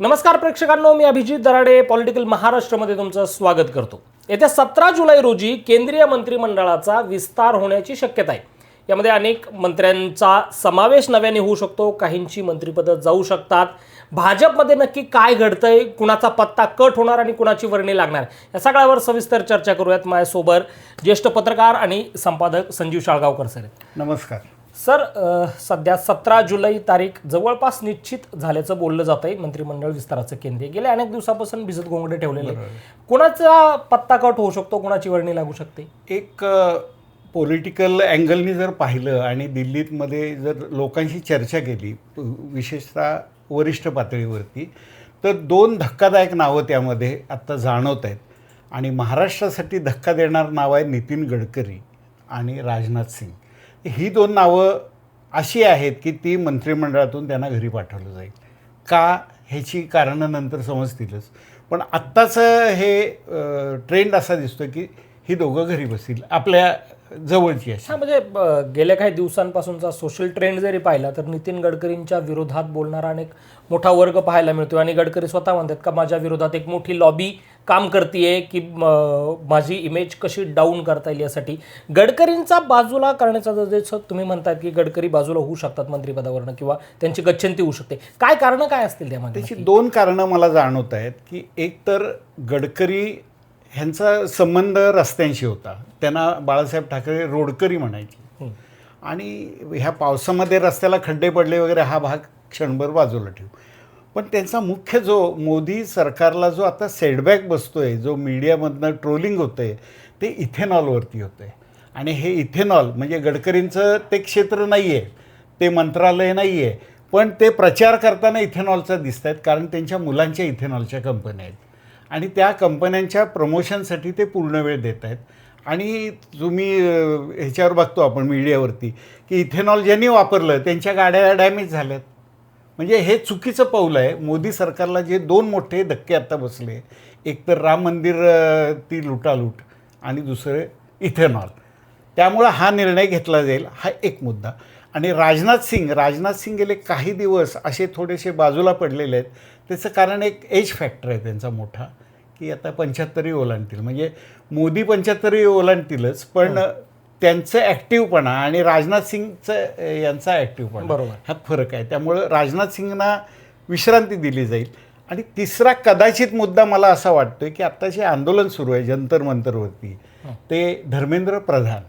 नमस्कार प्रेक्षकांनो, मी अभिजित दराडे पॉलिटिकल महाराष्ट्रमध्ये तुमचं स्वागत करतो. येत्या 17 जुलै रोजी केंद्रीय मंत्रिमंडळाचा विस्तार होण्याची शक्यता आहे. यामध्ये अनेक मंत्र्यांचा समावेश नव्याने होऊ शकतो, काहींची मंत्रिपदं जाऊ शकतात. भाजपमध्ये नक्की काय घडतंय, कुणाचा पत्ता कट होणार आणि कुणाची वर्णी लागणार, या सगळ्यावर सविस्तर चर्चा करूयात. माझ्यासोबत ज्येष्ठ पत्रकार आणि संपादक संजीव शाळगावकर सर. नमस्कार सर, सध्या 17 जुलै तारीख जवळपास निश्चित झाल्याचं बोललं जात आहे. मंत्रिमंडळ विस्ताराचं केंद्र गेल्या अनेक दिवसापासून भिजत घोंगडे ठेवलेले. कुणाचा पत्ता कट होऊ शकतो, कुणाची वर्णी लागू शकते? एक पॉलिटिकल अँगलनी जर पाहिलं आणि दिल्लीमध्ये जर लोकांशी चर्चा केली, विशेषतः वरिष्ठ पातळीवरती, तर दोन धक्कादायक नावं त्यामध्ये आत्ता जाणवत आहेत. आणि महाराष्ट्रासाठी धक्का देणार नाव आहे नितीन गडकरी आणि राजनाथ सिंग. ही दोन नावं अशी आहेत की ती मंत्रिमंडळातून त्यांना घरी पाठवलं जाईल. का, ह्याची कारणं नंतर समजतीलच. पण आत्ताचं हे ट्रेंड असा दिसतो की ही दोघं घरी बसतील, आपल्या जवळची अशी. हां, म्हणजे गेल्या काही दिवसांपासूनचा सोशल ट्रेंड जरी पाहिला तर नितीन गडकरींच्या विरोधात बोलणारा अनेक मोठा वर्ग पाहायला मिळतो. आणि गडकरी स्वतः म्हणतात का माझ्या विरोधात एक मोठी लॉबी काम करते की माझी इमेज कशी डाऊन करता येईल यासाठी. गडकरींचा बाजूला करण्याचा जसं तुम्ही म्हणतात की गडकरी बाजूला होऊ शकतात मंत्रिपदावरनं किंवा त्यांची गच्छंती होऊ शकते, काय कारणं काय असतील त्यामध्ये? त्याची दोन कारणं मला जाणवत आहेत. की एक तर गडकरी ह्यांचा संबंध रस्त्यांशी होता. त्यांना बाळासाहेब ठाकरे रोडकरी म्हणायचे. आणि ह्या पावसामध्ये रस्त्याला खड्डे पडले वगैरे हा भाग क्षणभर बाजूला ठेवू. पण त्यांचा मुख्य जो मोदी सरकारला जो आता सेटबॅक बसतो आहे, जो मीडियामधनं ट्रोलिंग होतं आहे, ते इथेनॉलवरती होतं आहे. आणि हे इथेनॉल म्हणजे गडकरींचं ते क्षेत्र नाही आहे, ते मंत्रालय नाही आहे, पण ते प्रचार करताना इथेनॉलचा दिसत आहेत. कारण त्यांच्या मुलांच्या इथेनॉलच्या कंपन्या आहेत आणि त्या कंपन्यांच्या प्रमोशनसाठी ते पूर्ण वेळ देत आहेत. आणि तुम्ही ह्याच्यावर बघतो आपण मीडियावरती की इथेनॉल ज्यांनी वापरलं त्यांच्या गाड्या डॅमेज झाल्यात. म्हणजे हे चुकीचं पाऊल आहे. मोदी सरकारला जे दोन मोठे धक्के आत्ता बसले, एक तर राम मंदिर ती लुटालूट आणि दुसरे इथेनॉल, त्यामुळं हा निर्णय घेतला जाईल, हा एक मुद्दा. आणि राजनाथ सिंग गेले काही दिवस असे थोडेसे बाजूला पडलेले आहेत. त्याचं कारण एक एज फॅक्टर आहे त्यांचा मोठा, की आता 75 ओलांडतील. म्हणजे मोदी 75 ओलांडतीलच, पण त्यांचं ॲक्टिव्हपणा आणि राजनाथ सिंगचं यांचा ॲक्टिव्हपणा, बरोबर, ह्यात फरक आहे. त्यामुळं राजनाथ सिंगना विश्रांती दिली जाईल. आणि तिसरा कदाचित मुद्दा मला असा वाटतोय की आत्ता जे आंदोलन सुरू आहे जंतर मंतरवरती, ते धर्मेंद्र प्रधान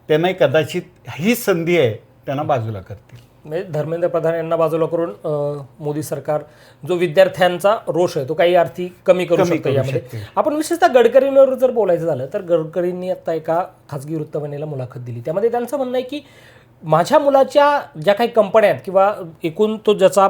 त्यांना कदाचित ही संधी आहे, त्यांना बाजूला करतील. म्हणजे धर्मेंद्र प्रधान यांना बाजूला करून मोदी सरकार जो विद्यार्थ्यांचा रोष आहे तो काही अर्थी कमी करू शकतो यामध्ये. आपण विशेषतः गडकरींवर जर बोलायचं झालं तर गडकरींनी आता एका खाजगी वृत्तवाहिनीला मुलाखत दिली. त्यामध्ये त्यांचं म्हणणं आहे की माझ्या मुलाच्या ज्या काही कंपन्या आहेत किंवा एकूण तो ज्याचा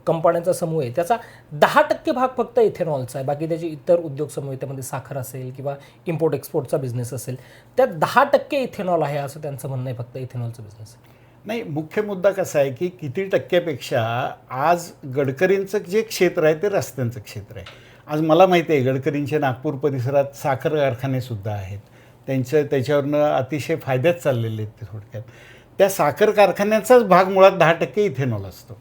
कंपन्यांचा समूह आहे त्याचा 10% भाग फक्त इथेनॉलचा आहे. बाकी त्याचे इतर उद्योग समूह, त्यामध्ये साखर असेल किंवा इम्पोर्ट एक्सपोर्टचा बिझनेस असेल, त्यात 10% इथेनॉल आहे असं त्यांचं म्हणणं आहे, फक्त इथेनॉलचं बिझनेस. नाही, मुख्य मुद्दा कसा आहे की किती टक्क्यापेक्षा आज गडकरींचं जे क्षेत्र आहे ते रस्त्यांचं क्षेत्र आहे. आज मला माहिती आहे गडकरींच्या नागपूर परिसरात साखर कारखानेसुद्धा आहेत. त्याच्यावरनं अतिशय फायद्यात चाललेले आहेत ते. थोडक्यात त्या साखर कारखान्याचाच भाग मुळात 10% इथेनॉल असतो.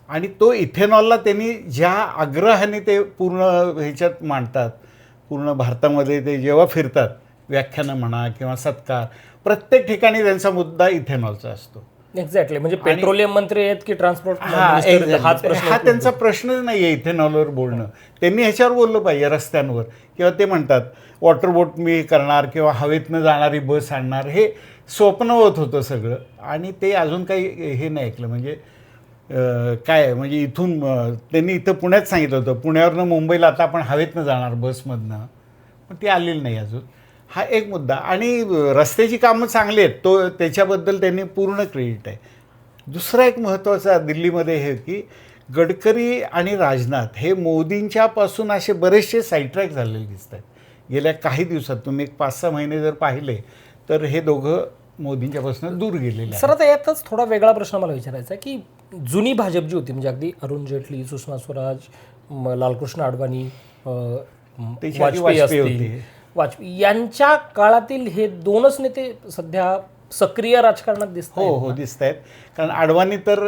आणि तो इथेनॉलला त्यांनी ज्या आग्रहाने ते पूर्ण ह्याच्यात मांडतात, पूर्ण भारतामध्ये ते जेव्हा फिरतात, व्याख्यानं म्हणा किंवा सत्कार, प्रत्येक ठिकाणी त्यांचा मुद्दा इथेनॉलचा असतो. एक्झॅक्टली. म्हणजे पेट्रोलियम मंत्री आहेत की ट्रान्सपोर्ट, हा त्यांचा प्रश्नच नाही आहे इथेनॉलवर बोलणं. त्यांनी ह्याच्यावर बोललं पाहिजे, रस्त्यांवर. किंवा ते म्हणतात वॉटरबोट मी करणार किंवा हवेतनं जाणारी बस आणणार, हे स्वप्नवत होतं सगळं. आणि ते अजून काही हे नाही ऐकलं. म्हणजे काय, म्हणजे इथून त्यांनी इथं पुण्यात सांगितलं होतं, पुण्यावरनं मुंबईला आता आपण हवेतनं जाणार बसमधनं, पण ती आलेली नाही अजून. हा एक मुद्दा. आणि रस्त्याची कामं चांगली आहेत, तो त्याच्याबद्दल त्यांनी पूर्ण क्रेडिट आहे. दुसरा एक महत्त्वाचा दिल्लीमध्ये हे की गडकरी आणि राजनाथ हे मोदींच्यापासून असे बरेचसे साईडट्रॅक झालेले दिसत आहेत गेल्या काही दिवसात. तुम्ही एक 5-6 महिने जर पाहिले तर हे दोघं मोदींच्यापासून दूर गेलेले आहेत. सर, आता यातच थोडा वेगळा प्रश्न मला विचारायचा आहे की जुनी भाजप जी होती, म्हणजे अगदी अरुण जेटली, सुषमा स्वराज, लालकृष्ण अडवाणी, वाजपेयी यांच्या काळातील हे दोनच नेते सध्या सक्रिय राजकारणात दिसत हो दिसत आहेत. कारण अडवाणी तर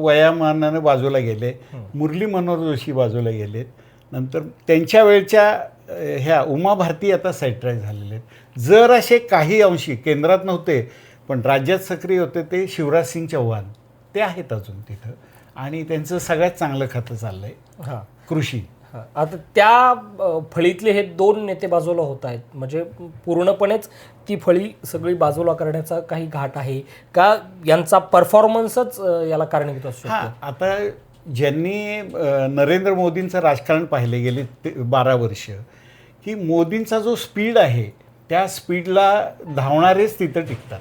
वयामानानं बाजूला गेले, मुरली मनोहर जोशी बाजूला गेलेत, नंतर त्यांच्या वेळच्या ह्या उमा भारती आता साईडट्रॅक झालेले आहेत. जर असे काही अंशी केंद्रात नव्हते पण राज्यात सक्रिय होते ते शिवराज सिंग चौहान, ते आहेत अजून तिथं आणि त्यांचं सगळ्यात चांगलं खातं चाललंय हां. कृषी. आता त्या फळीतले हे दोन नेते बाजूला होत आहेत, म्हणजे पूर्णपणेच ती फळी सगळी बाजूला करण्याचा काही घाट आहे का, यांचा परफॉर्मन्सच याला कारणीभूत असू हां, शकतो? आता ज्यांनी नरेंद्र मोदींचं राजकारण पाहिले गेले 12 वर्ष, की मोदींचा जो स्पीड आहे त्या स्पीडला धावणारेच तिथं टिकतात.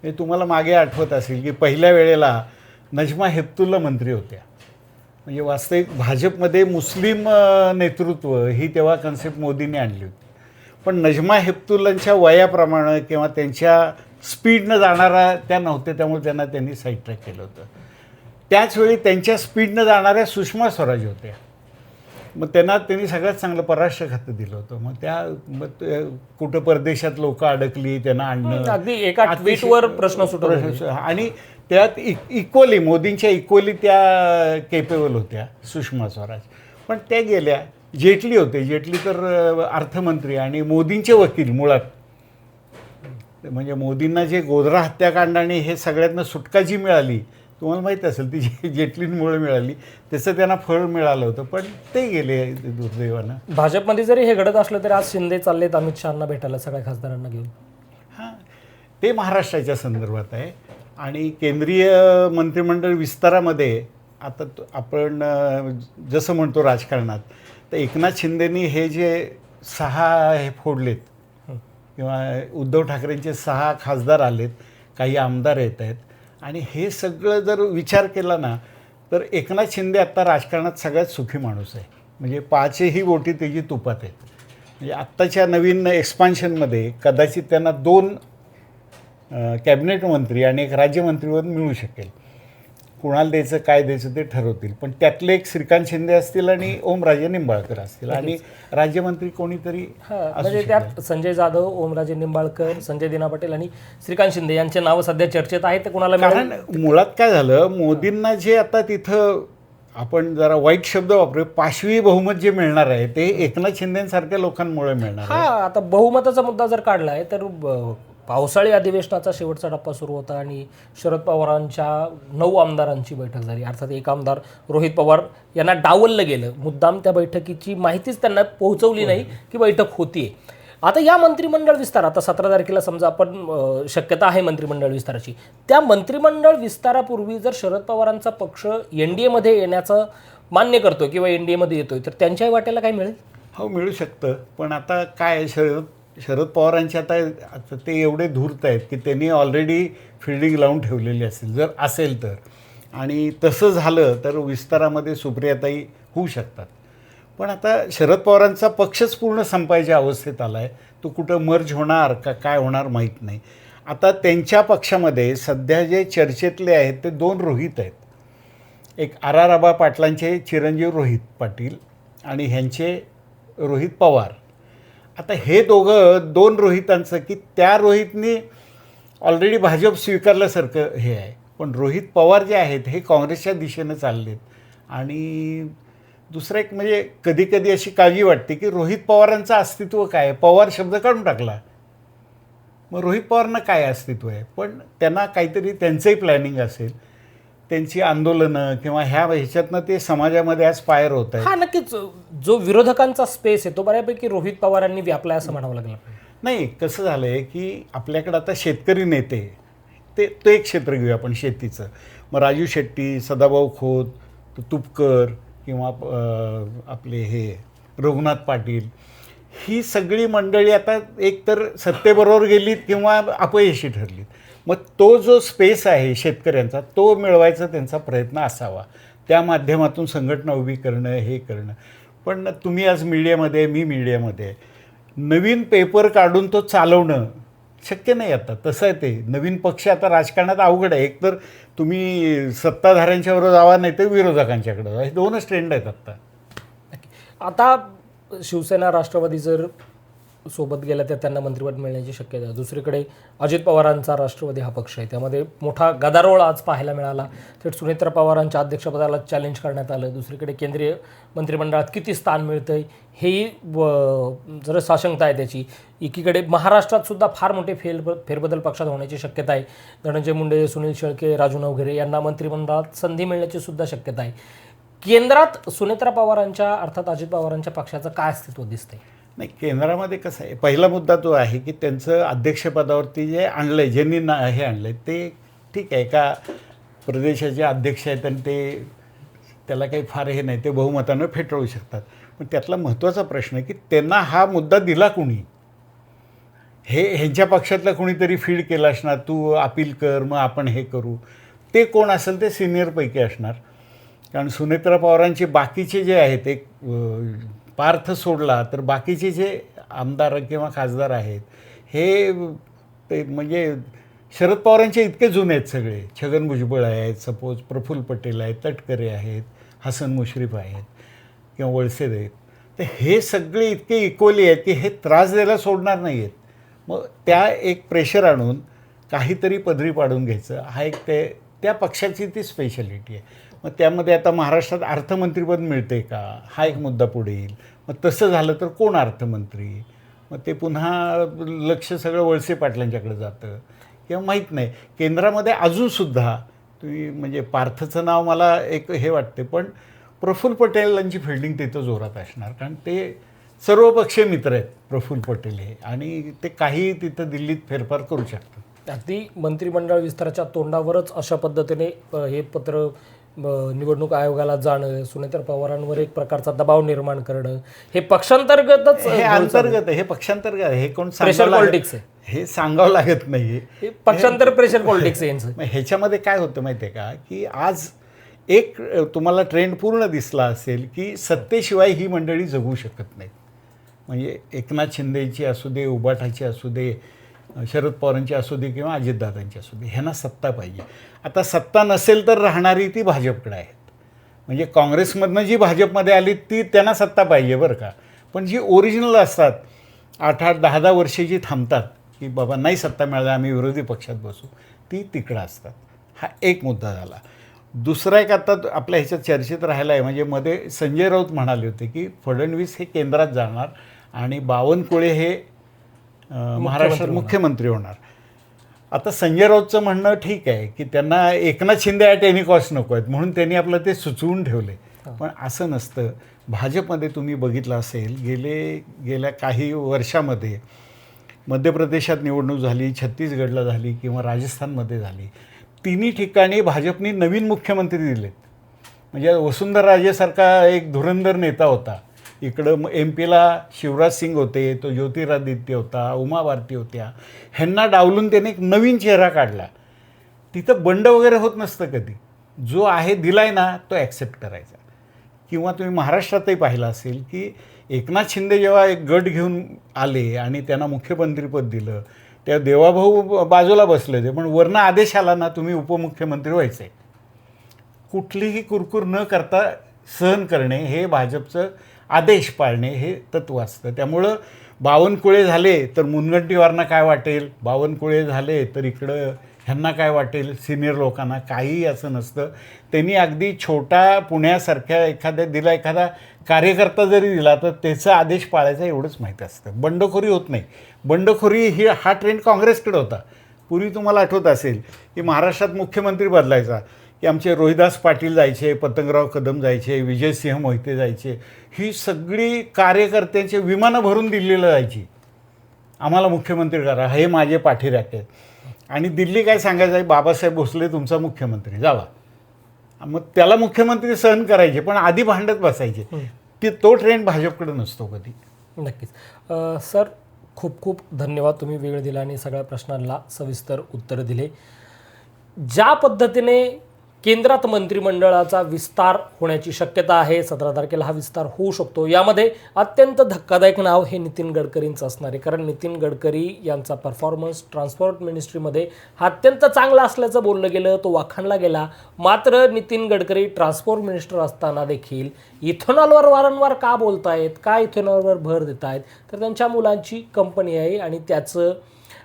हे तुम्हाला मागे आठवत असेल की पहिल्या वेळेला नजमा हेपतुल्ला मंत्री होत्या. म्हणजे वास्तविक भाजपमध्ये मुस्लिम नेतृत्व ही तेव्हा कन्सेप्ट मोदींनी आणली होती. पण नजमा हेपतुल्लांच्या वयाप्रमाणे किंवा त्यांच्या स्पीडनं जाणारा त्या नव्हते, त्यामुळे त्यांनी साईड ट्रॅक केलं होतं. त्याचवेळी त्यांच्या स्पीडनं जाणाऱ्या सुषमा स्वराज होत्या. मग त्यांनी सगळ्यात चांगलं परराष्ट्र खातं दिलं होतं. मग कुठं परदेशात लोक अडकली त्यांना आणणं, अगदी एका ट्विटवर प्रश्न सुटत होते. आणि त्यात इक्वली मोदींच्या इक्वली त्या केपेबल होत्या सुषमा स्वराज. पण त्या गेल्या. जेटली होते, जेटली तर अर्थमंत्री आणि मोदींचे वकील मुळात. म्हणजे मोदींना जे गोधरा हत्याकांड आणि हे सगळ्यांना सुटका जी मिळाली तुम्हाला माहीत असेल, ती जेटलींमुळे मिळाली, त्याचं त्यांना फळ मिळालं होतं, पण ते गेले दुर्दैवानं. भाजपमध्ये जरी हे घडत असलं तरी आज शिंदे चाललेत अमित शहांना भेटायला सगळ्या खासदारांना घेऊन. हां, ते महाराष्ट्राच्या संदर्भात आहे. आणि केंद्रीय मंत्रिमंडळ विस्तारामध्ये आता आपण जसं म्हणतो राजकारणात, तर एकनाथ शिंदेनी हे जे 6 हे फोडलेत किंवा उद्धव ठाकरेंचे 6 खासदार आलेत, काही आमदार येत आहेत, आणि हे सगळं जर विचार केला ना तर एकनाथ शिंदे आत्ता राजकारणात सगळ्यात सुखी माणूस आहे. म्हणजे 5ही बोटी त्याची तुपात आहेत. म्हणजे आत्ताच्या नवीन एक्सपान्शनमध्ये कदाचित त्यांना 2 कॅबिनेट मंत्री आणि 1 राज्यमंत्रीपद मिळू शकेल. कुणाला द्यायचं काय द्यायचं ते ठरवतील, पण त्यातले एक श्रीकांत शिंदे असतील आणि ओमराजे निंबाळकर असतील आणि राज्यमंत्री कोणीतरी. म्हणजे त्यात संजय जाधव, ओमराजे निंबाळकर, संजय दिना पटेल आणि श्रीकांत शिंदे यांचे नाव सध्या चर्चेत आहेत. ते कुणाला कारण मुळात काय झालं, मोदींना जे आता तिथं आपण जरा वाईट शब्द वापरू, पाशवी बहुमत जे मिळणार आहे ते एकनाथ शिंदेसारख्या लोकांमुळे मिळणार आहे. आता बहुमताचा मुद्दा जर काढलाय तर पावसाळी अधिवेशनाचा शेवटचा टप्पा सुरू होता आणि शरद पवारांच्या 9 आमदारांची बैठक झाली. अर्थात एक आमदार रोहित पवार यांना डावललं गेलं, मुद्दाम त्या बैठकीची माहितीच त्यांना पोहोचवली नाही की बैठक होतीये. आता या मंत्रिमंडळ विस्तार, आता 17 तारखेला समजा आपण शक्यता आहे मंत्रिमंडळ विस्ताराची, त्या मंत्रिमंडळ विस्तारापूर्वी जर शरद पवारांचा पक्ष NDA मध्ये येण्याचं मान्य करतोय किंवा NDA मध्ये येतोय तर त्यांच्याही वाट्याला काय मिळेल? हो, मिळू शकतं. पण आता काय, शरद पवारांचे आता ते एवढे धूर्त आहेत की त्यांनी ऑलरेडी फिल्डिंग लावून ठेवलेली असेल तर, आणि तसं झालं तर विस्तारामध्ये सुप्रियाताई होऊ शकतात. पण आता शरद पवारांचा पक्षच पूर्ण संपायच्या अवस्थेत आला आहे. तो कुठं मर्ज होणार का काय होणार माहीत नाही. आता त्यांच्या पक्षामध्ये सध्या जे चर्चेतले आहेत ते 2 रोहित आहेत. एक आबा पाटलांचे चिरंजीव रोहित पाटील आणि ह्यांचे रोहित पवार. आता हे 2 रोहितांचं की त्या रोहितनी ऑलरेडी भाजप स्वीकारल्यासारखं हे आहे. पण रोहित पवार जे आहेत हे काँग्रेसच्या दिशेनं चाललेत. आणि दुसरं एक म्हणजे कधी कधी अशी काळजी वाटते की रोहित पवारांचं अस्तित्व काय, पवार शब्द काढून टाकला, मग रोहित पवारांना काय अस्तित्व आहे. पण त्यांना काहीतरी त्यांचंही प्लॅनिंग असेल, त्यांची आंदोलनं किंवा ह्याच्यातनं ते समाजामध्ये आज फायर होत आहे. हा, नक्कीच जो विरोधकांचा स्पेस आहे तो बऱ्यापैकी रोहित पवारांनी व्यापलाय असं म्हणावं लागलं. नाही, कसं झालं आहे की आपल्याकडं आता शेतकरी नेते, ते एक क्षेत्र घेऊया आपण शेतीचं. मग राजू शेट्टी, सदाभाऊ खोत, तुपकर किंवा आपले हे रघुनाथ पाटील, ही सगळी मंडळी आता एकतर सत्तेबरोबर गेलीत किंवा अपयशी ठरलीत. मग तो जो स्पेस आहे शेतकऱ्यांचा तो मिळवायचा त्यांचा प्रयत्न असावा. त्या माध्यमातून संघटना उभी करणं, हे करणं. पण तुम्ही आज मीडियामध्ये, मी मीडियामध्ये, नवीन पेपर काढून तो चालवणं शक्य नाही. आता तसं आहे ते. नवीन पक्ष आता राजकारणात अवघड आहे. एकतर तुम्ही सत्ताधाऱ्यांच्याबरोबर जावा, नाही तर विरोधकांच्याकडे जावा. हे 2च ट्रेंड आहेत आत्ता. आता शिवसेना राष्ट्रवादी जर सोबत गेल्या तर त्यांना मंत्रिपद मिळण्याची शक्यता आहे. दुसरीकडे अजित पवारांचा राष्ट्रवादी हा पक्ष आहे, त्यामध्ये मोठा गदारोळ आज पाहायला मिळाला. थेट सुनेत्रा पवारांच्या अध्यक्षपदाला चॅलेंज करण्यात आलं. दुसरीकडे केंद्रीय मंत्रिमंडळात किती स्थान मिळतंय हेही जरा साशंकता आहे त्याची. एकीकडे महाराष्ट्रात सुद्धा फार मोठे फेरबदल पक्षात होण्याची शक्यता आहे. धनंजय मुंडे, सुनील शेळके, राजू नवघरे यांना मंत्रिमंडळात संधी मिळण्याची सुद्धा शक्यता आहे. केंद्रात सुनेत्रा पवारांच्या अर्थात अजित पवारांच्या पक्षाचं काय अस्तित्व दिसतंय? नाही, केंद्रामध्ये कसं आहे, पहिला मुद्दा तो आहे की त्यांचं अध्यक्षपदावरती जे आणलं आहे, ज्यांनी हे आणलं आहे ते ठीक आहे, एका प्रदेशाचे अध्यक्ष आहेत आणि ते त्याला काही फार हे नाही, ते बहुमतानं फेटाळू शकतात. पण त्यातला महत्त्वाचा प्रश्न आहे की त्यांना हा मुद्दा दिला कुणी? ह्यांच्या पक्षातला कुणीतरी फीड केला असणार, तू अपील कर मग आपण हे करू. ते कोण असेल ते सिनियरपैकी असणार. कारण सुनेत्रा पवारांचे बाकीचे जे आहेत, एक पार्थ सोडला तर बाकीचे जे आमदार किंवा खासदार आहेत हे ते म्हणजे शरद पवारांचे इतके जुने आहेत सगळे. छगन भुजबळ आहेत, सपोज प्रफुल्ल पटेल आहेत, तटकरे आहेत, हसन मुश्रीफ आहेत किंवा वळसे आहेत. तर हे सगळे इतके इक्वली आहेत की हे त्रास द्यायला सोडणार नाही आहेत. मग त्या एक प्रेशर आणून काहीतरी पदरी पाडून घ्यायचं, हा एक त्या पक्षाची ती स्पेशालिटी आहे. मग त्यामध्ये आता महाराष्ट्रात अर्थमंत्रीपद मिळते का, हा एक मुद्दा पुढे येईल. मग तसं झालं तर कोण अर्थमंत्री? मग ते पुन्हा लक्ष सगळं वळसे पाटलांच्याकडे जातं किंवा माहीत नाही. केंद्रामध्ये अजूनसुद्धा तुम्ही म्हणजे पार्थचं नाव मला एक हे वाटते, पण प्रफुल्ल पटेलांची फिल्डिंग तिथं जोरात असणार. कारण ते सर्वपक्षीय मित्र आहेत प्रफुल्ल पटेल हे, आणि ते काही तिथं दिल्लीत फेरफार करू शकतात. अगदी मंत्रिमंडळ विस्ताराच्या तोंडावरच अशा पद्धतीने हे पत्र निवडणूक आयोगाला जाणं, सुनेत्रा पवारांवर एक प्रकारचा दबाव निर्माण करणं, हे पक्षांतर्गतच हे अंतर्गत आहे, हे पक्षांतर्गत आहे. हे कोण प्रेशर पॉलिटिक्स आहे, हे सांगावं लागत नाही. हे पक्षांतर प्रेशर पॉलिटिक्स आहे यांचं. ह्याच्यामध्ये काय होतं माहिती आहे का, की आज एक तुम्हाला ट्रेंड पूर्ण दिसला असेल की सत्तेशिवाय ही मंडळी जगू शकत नाहीत. म्हणजे एकनाथ शिंदेची असू दे, उबाठाची असू दे, शरद पवारांची असू दे किंवा अजितदादांची असू दे, ह्यांना सत्ता पाहिजे. आता सत्ता नसेल तर राहणारी ती भाजपकडे आहेत. म्हणजे काँग्रेसमधनं जी भाजपमध्ये आली ती त्यांना सत्ता पाहिजे बरं का. पण जी ओरिजिनल असतात 8-8, 10-10 वर्षे जी थांबतात की बाबा नाही सत्ता मिळाली आम्ही विरोधी पक्षात बसू, ती तिकडं असतात. हा एक मुद्दा झाला. दुसरा एक आता आपल्या ह्याच्यात चर्चेत राहिला आहे, म्हणजे मध्ये संजय राऊत म्हणाले होते की फडणवीस हे केंद्रात जाणार आणि बावनकुळे हे महाराष्ट्रात मुख्यमंत्री होणार. आता संजय राऊतचं म्हणणं ठीक आहे की त्यांना Eknath Shinde at any cost नको आहेत म्हणून त्यांनी आपलं ते सुचवून ठेवले. पण असं नसतं. भाजपमध्ये तुम्ही बघितलं असेल गेल्या काही वर्षामध्ये मध्य प्रदेशात निवडणूक झाली, छत्तीसगडला झाली किंवा राजस्थानमध्ये झाली, तिन्ही ठिकाणी भाजपने नवीन मुख्यमंत्री दिलेत. म्हणजे वसुंधरा राजेसारखा एक धुरंधर नेता होता, इकडं MP ला शिवराज सिंग होते, तो ज्योतिरादित्य होता, उमा भारती होत्या, ह्यांना डावलून त्याने एक नवीन चेहरा काढला. तिथं बंड वगैरे होत नसतं कधी. जो आहे दिलाय ना तो ॲक्सेप्ट करायचा. किंवा तुम्ही महाराष्ट्रातही पाहिलं असेल की एकनाथ शिंदे जेव्हा एक गट घेऊन आले आणि त्यांना मुख्यमंत्रीपद दिलं, त्या देवाभाऊ बाजूला बसले होते, पण वरनं आदेश आला ना तुम्ही उपमुख्यमंत्री व्हायचे. कुठलीही कुरकुर न करता सहन करणे हे भाजपचं आदेश पाळणे हे तत्त्व असतं. त्यामुळं बावनकुळे झाले तर मुनगंटीवारांना काय वाटेल, बावनकुळे झाले तर इकडं ह्यांना काय वाटेल, सिनियर लोकांना, काहीही असं नसतं. त्यांनी अगदी छोटा पुण्यासारख्या एखादा कार्यकर्ता जरी दिला तर त्याचा आदेश पाळायचा एवढंच माहीत असतं. बंडखोरी होत नाही. बंडखोरी हा ट्रेंड काँग्रेसकडे होता. पूर्वी तुम्हाला आठवत असेल की महाराष्ट्रात मुख्यमंत्री बदलायचा की आमचे रोहिदास पाटील जायचे, पतंगराव कदम जायचे, विजयसिंह मोहिते जायचे, ही सगळी कार्यकर्त्यांचे विमानं भरून दिल्लीला जायची. आम्हाला मुख्यमंत्री करा, हे माझे पाठीराखे आहेत. आणि दिल्ली काय सांगायचं आहे, बाबासाहेब भोसले तुमचा मुख्यमंत्री जावा. मग त्याला मुख्यमंत्री सहन करायचे, पण आधी भांडत बसायचे. तो ट्रेंड भाजपकडे नसतो कधी. नक्कीच. सर, खूप खूप धन्यवाद. तुम्ही वेळ दिला आणि सगळ्या प्रश्नांना सविस्तर उत्तर दिले. ज्या पद्धतीने केंद्रात मंत्रिमंडळाचा विस्तार होण्याची शक्यता आहे. 17 तारखेला हा विस्तार होऊ शकतो. यामध्ये अत्यंत धक्कादायक नाव हे नितीन गडकरींचं असणार आहे, कारण नितीन गडकरी यांचा परफॉर्मन्स ट्रान्सपोर्ट मिनिस्ट्रीमध्ये हा अत्यंत चांगला असल्याचं बोललं गेलं, तो वाखाणला गेला. मात्र नितीन गडकरी ट्रान्सपोर्ट मिनिस्टर असताना देखील इथेनॉलवर वारंवार का बोलतायत, का इथेनॉलवर भर देत आहेत, तर त्यांच्या मुलांची कंपनी आहे आणि त्याचं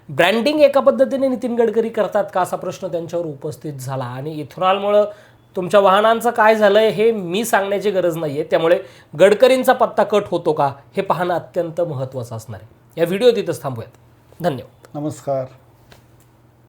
ब्रँडिंग एका पद्धतीने नितीन गडकरी करतात का असा प्रश्न त्यांच्यावर उपस्थित झाला. आणि इथेनॉलमुळं तुमच्या वाहनांचं काय झालंय हे मी सांगण्याची गरज नाही आहे. त्यामुळे गडकरींचा पत्ता कट होतो का हे पाहणं अत्यंत महत्त्वाचं असणार आहे. या व्हिडिओ तिथंच थांबूयात. धन्यवाद. नमस्कार.